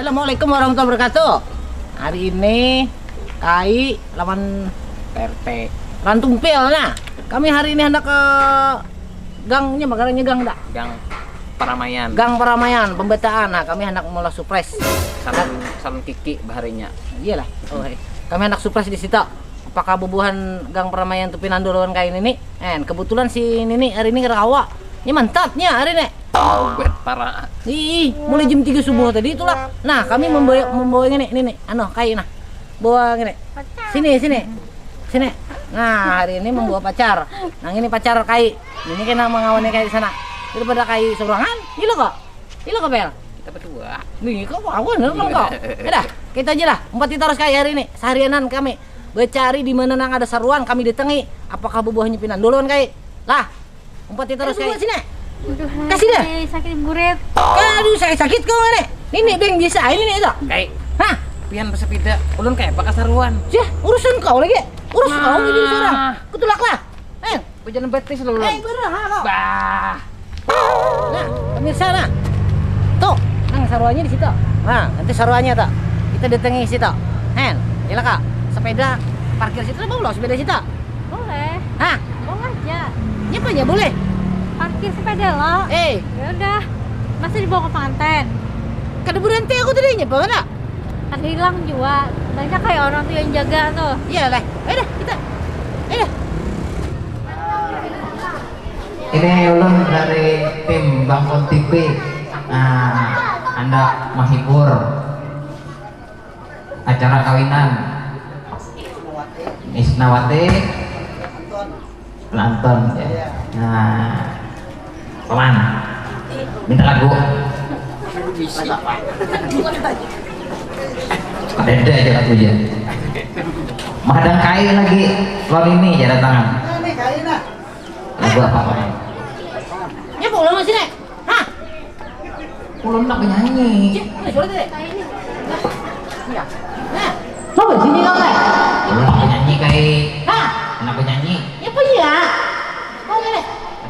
Assalamualaikum warahmatullahi wabarakatuh. Hari ini KAI lawan PRT Rantumpil. Nah, kami hari ini hendak ke gangnya, makanannya gang dak? Gang Paramaian. Gang Paramaian, pembetaan. Nah, kami hendak mulai surprise. Salam Kiki baharinya. Iyalah. Oh, kami hendak surprise di situ. Apakah bubuhan Gang Paramaian tu pinando lawan KAI ini? Kebetulan si Nini hari ini ngerawa. Ini mantapnya hari ini. Bet para. Mulai jam 3 subuh tadi itulah. Nah, kami membawa ini KAI nah. Bawa gini. Sini. Nah, hari ini membawa pacar. Nah, ini pacar KAI. Ini kena mengawani KAI di sana. Daripada KAI seberangan, gila kok. Bel. Kita berdua. Nih, kok aku kok. Udah, kita aja lah. 4 kita harus KAI hari ini. Seharianan kami bercari di mana nang ada seruan, kami datangi. Apakah bubuhnya pinan duluan KAI? Lah. 4 kita harus KAI sini. Kasih dah. Sakit buret. Aduh, sakit kau nih. Ini beng biasa ini itu. Kayak Hah? pian bersepeda. Ulun kayak pakai saruan. Jah, urusan kau lagi. Urus kau jadi seorang. Kutulak lah. Berjalan betis lalu. Bener kau. Bah. Nah, pemirsa nah. Tuh, nang saruannya di situ. Nah, nanti saruannya tuh. Kita datangi situ. Gila Kak. Sepeda parkir situ boleh sepeda situ. Boleh. Hah? Boleh aja. Nyapa ya boleh? Parkir sepeda lo. Ya udah. Masih dibawa ke pengantin. Kada berhenti aku tadi nyapa mana? Kan hilang juga. Banyak kayak orang tuh yang jaga tuh. Iya lah. Ayo dah, kita. Ayo dah. Ini ulun dari tim Bangun TV. Nah, Anda menghibur acara kawinan Isnawati Lanton. Nah, paman minta lagu. Ada aja lagunya. Mahadang KAI lagi lawan ini ya datangan. Lagu apa Pak? Ya boleh masih nek. Hah? Ulun nak penyanyi. Boleh deh. Iya. Nah, coba sini kau nek. Ulun nak penyanyi KAI. Hah? Nak penyanyi. Ya apa ya? Kau nek.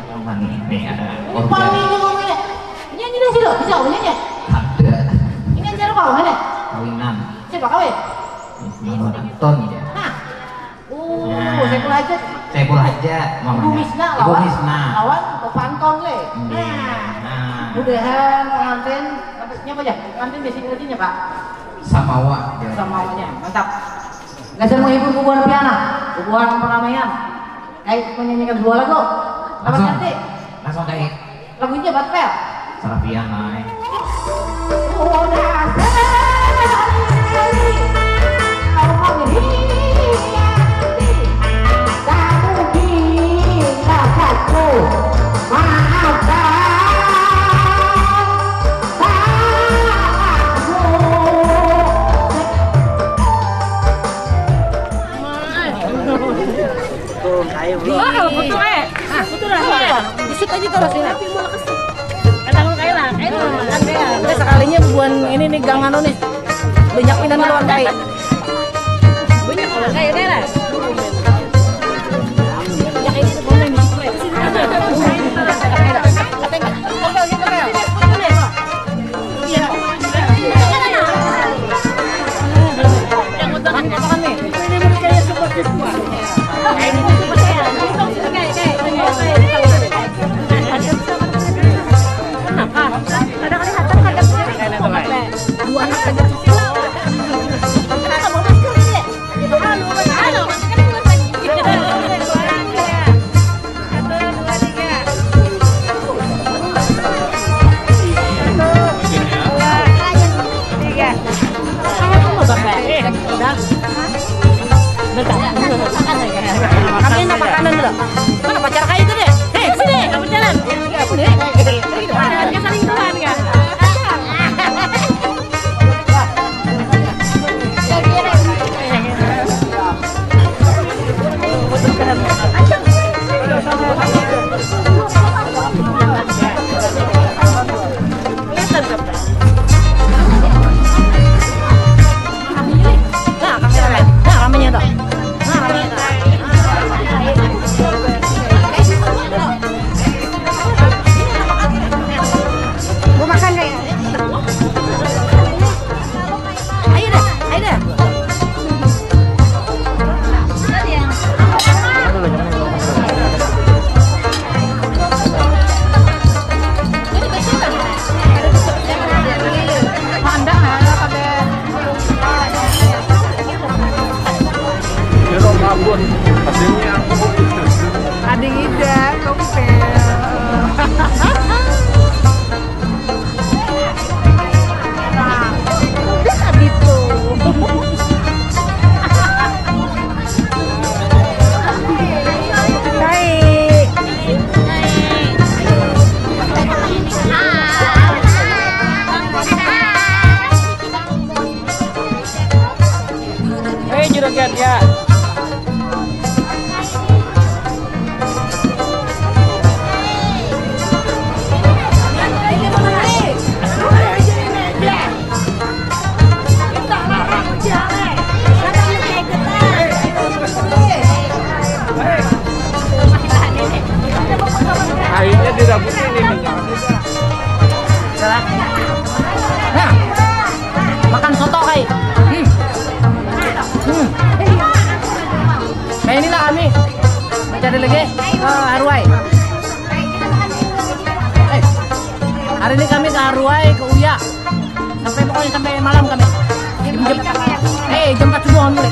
Paman ini ada Pani ini kau nek. Nyanyi dah situ, bisa kau nyanyi. Ada Ini acara kau nek. kawinan. Siapa kau? Ismail Anton ya. Hah? Saya pula aja. Saya pula aja mamanya. Ibu Misna Ibu lawan. Misna. Lawan ke Pantong le. Nah, Mudahan pengantin apa aja? Pengantin biasanya aja Pak. Samawa. Sama awalnya. Mantap. Nggak saya menghibur bubuhan piana, bubuhan Paramaian. Kayak menyanyikan dua lagu. Apa Langsung. nanti? Langsung kayak Lagunya Batpel. Sarapian naik. Oh, betul lah. Disut aja terus ini. Sekalinya bubuhan ini nih gang anu nih. Banyak pindah lawan KAI. Banyak orang KAI deh lah. Dua anak saja. lagi ke Haruai. Hari ini kami ke Haruai, ke Uya. Pokoknya sampai malam kami. Jam 4 subuh mulai.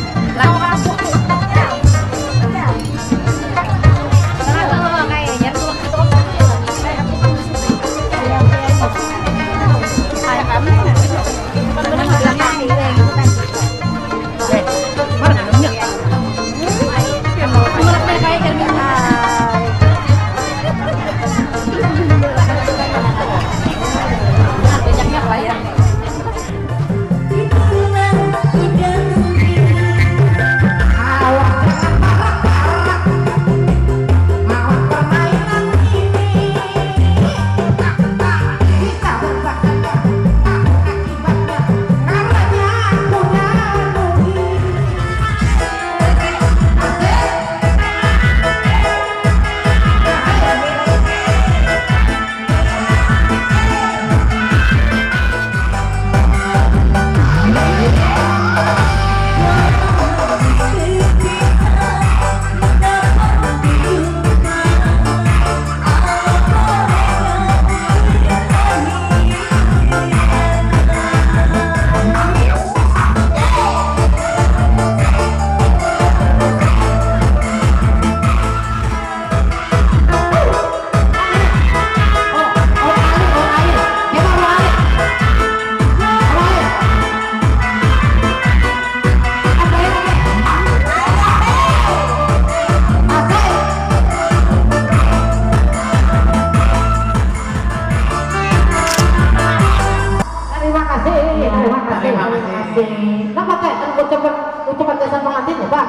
Ucapan kesan pengantin ya Pak.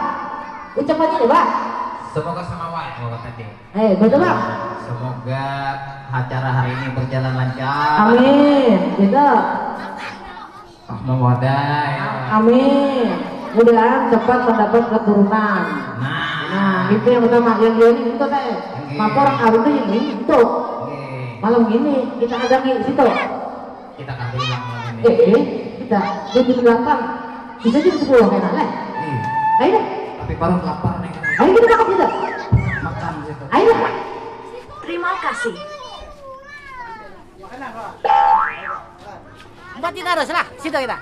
Ucapannya nih Pak. Semoga sama wae mau tadi. Betul Pak. Semoga acara hari ini berjalan lancar. Amin. Gitu. Mewadai. Amin. Mudah-mudahan cepat mendapat keturunan. Nah, itu yang utama. Yang ini itu teh. Maka orang kawin itu yang ini itu. Malam ini kita ada di situ. Kita kasih malam ini. Kita jadi 8. Bisa jadi 10 kayak lah. Ayo. Tapi baru lapar nih. Ayo kita makan kita. Makan gitu. Ayo. Terima kasih. Buat kita harus lah, situ kita.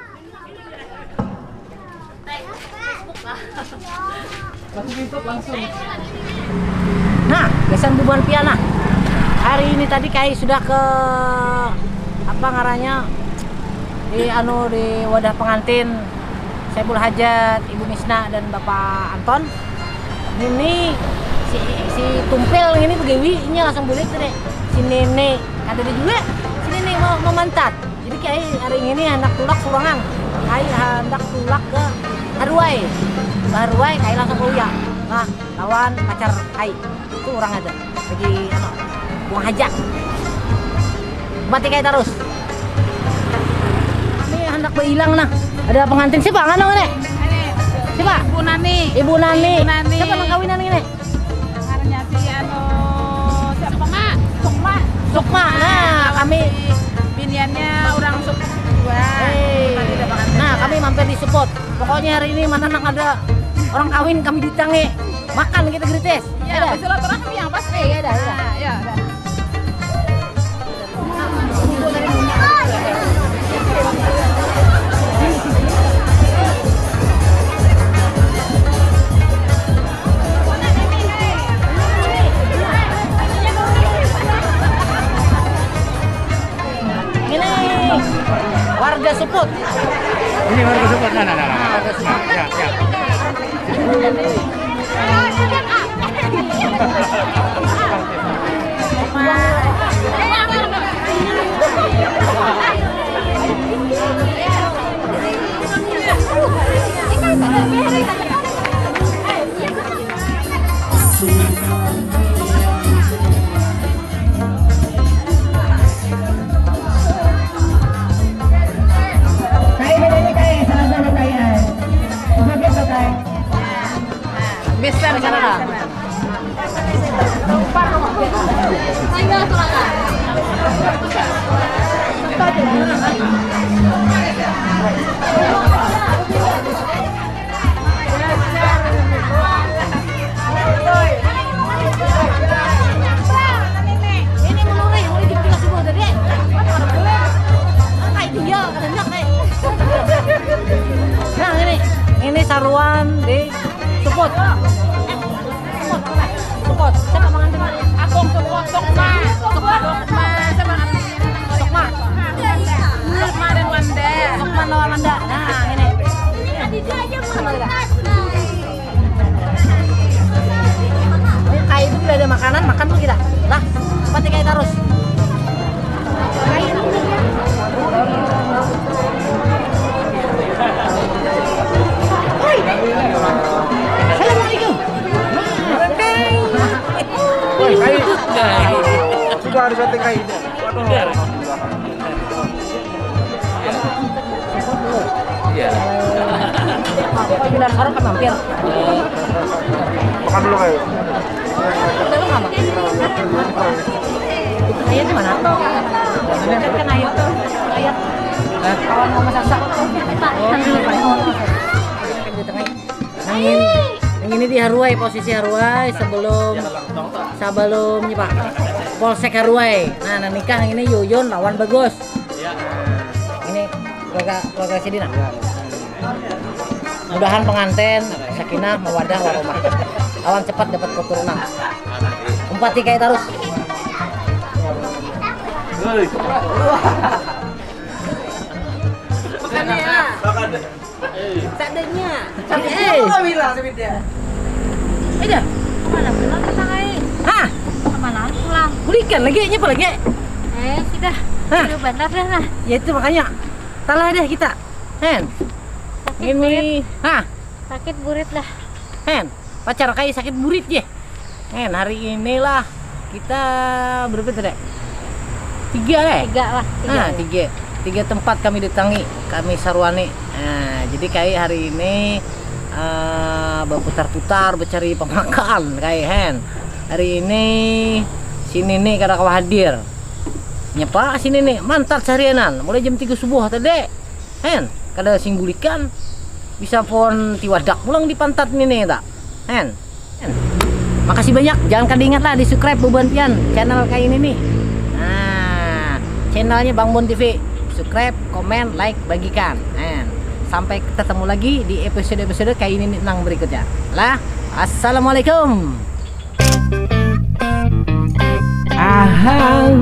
Langsung. Nah, kesan bubuan piana. Hari ini tadi kayak sudah ke apa ngarannya di wadah pengantin Saiful Hajat, Ibu Misna dan Bapak Anton. Ini si Tumpel ini begawi ini langsung balik tuh deh. Si Nenek ada di juga. Si Nenek mau memantat. Jadi kayak hari ini hendak tulak surangan. Kayak hendak tulak ke Haruai. Haruai kayak langsung ke Uya. Nah, lawan pacar Kai. Itu orang ada. Lagi buang hajat. Mati kayak terus. Ini hendak berhilang nah. Ada pengantin siapa? Ngano ini? Siapa? Ibu Nani. Ibu Nani. Ibu Nani. Siapa mengkawinan ini? Karena si siapa Sukma. Sukma. Nah, kami biniannya orang Sukma. Nah, kami mampir di support. Pokoknya hari ini mana ada orang kawin kami ditangi. Makan kita gratis. Ya, silaturahmi yang pasti. Ya, dah. Ya, dah. Warga support. Ini warga support. Nah. Ya. Bisa sana. makanan, makan dulu kita. Lah, cepat kayak terus. Assalamualaikum. Woi, kai. Sudah harus ada kai. Waduh. Iya. Kalau bilang sekarang kan mampir. Makan dulu kai. Belum apa? Ayat di mana? Kan ayat. Ayat. Kawan mau masak. Yang ini di Haruai, posisi Haruai sebelum nih Pak. Polsek Haruai. Nah, nikah yang ini Yuyun lawan Bagus. Ini keluarga Sidina. Mudahan pengantin sakinah mawadah warahmah. Awan cepat dapat keturunan. Umpati kayak terus. Makannya ya. Sadenya. Ada. Mana pulang kita kai? Hah? Kemana pulang? Bulikan lagi nyapa lagi. Sudah. Hah? Sudah bandar dah lah. Ya itu makanya. Talah deh kita. Hen. Sakit burit. Ini. Hah? Sakit burit lah. Hen. Pacar kayak sakit burit ya. Hen, hari inilah kita berapa tuh, Dek? 3 deh. 3 lah. 3. Nah, 3 tempat kami datangi, kami sarwani. Nah, jadi kayak hari ini berputar-putar mencari pemakan kayak Hen. Hari ini si Nini kada kawa hadir. Nyapa si Nini mantap seharianan mulai jam 3 subuh tadi. Hen, kada singgulikan bisa pon tiwadak pulang di pantat Nini tak. Hen. Makasih banyak, jangan kada ingat lah di subscribe bubantian channel kayak ini nih. Nah, channelnya Bang Bon TV. Subscribe, komen, like, bagikan. Sampai ketemu lagi di episode-episode kayak ini nang berikutnya. Lah, assalamualaikum. Ahau.